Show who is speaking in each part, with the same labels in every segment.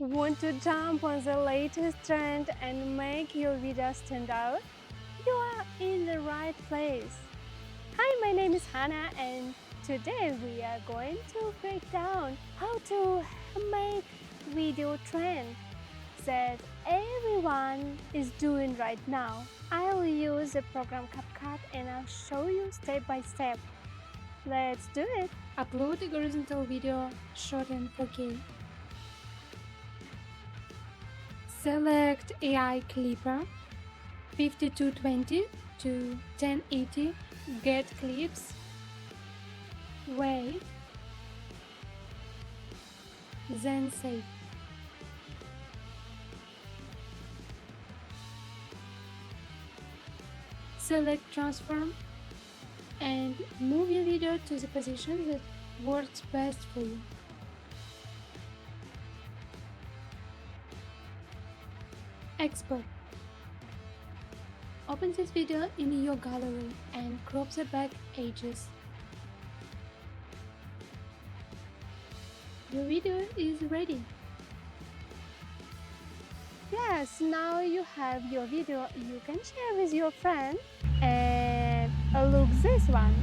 Speaker 1: Want to jump on the latest trend and make your video stand out? You are in the right place. Hi, my name is Hannah and today we are going to break down how to make video trend that everyone is doing right now. I will use the program CapCut and I'll show you step by step. Let's do it! Upload a horizontal video shot in 4K. Select AI Clipper 5220 to 1080. Get clips. Wait. Then save. Select transform and move your video to the position that works best for you. Export. Open this video in your gallery and crop the back edges. Your video is ready. Yes, now you have your video you can share with your friend. And look this one.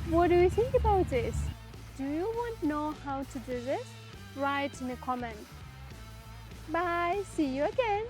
Speaker 1: What do you think about this? Do you want to know how to do this? Write in a comment. Bye, see you again.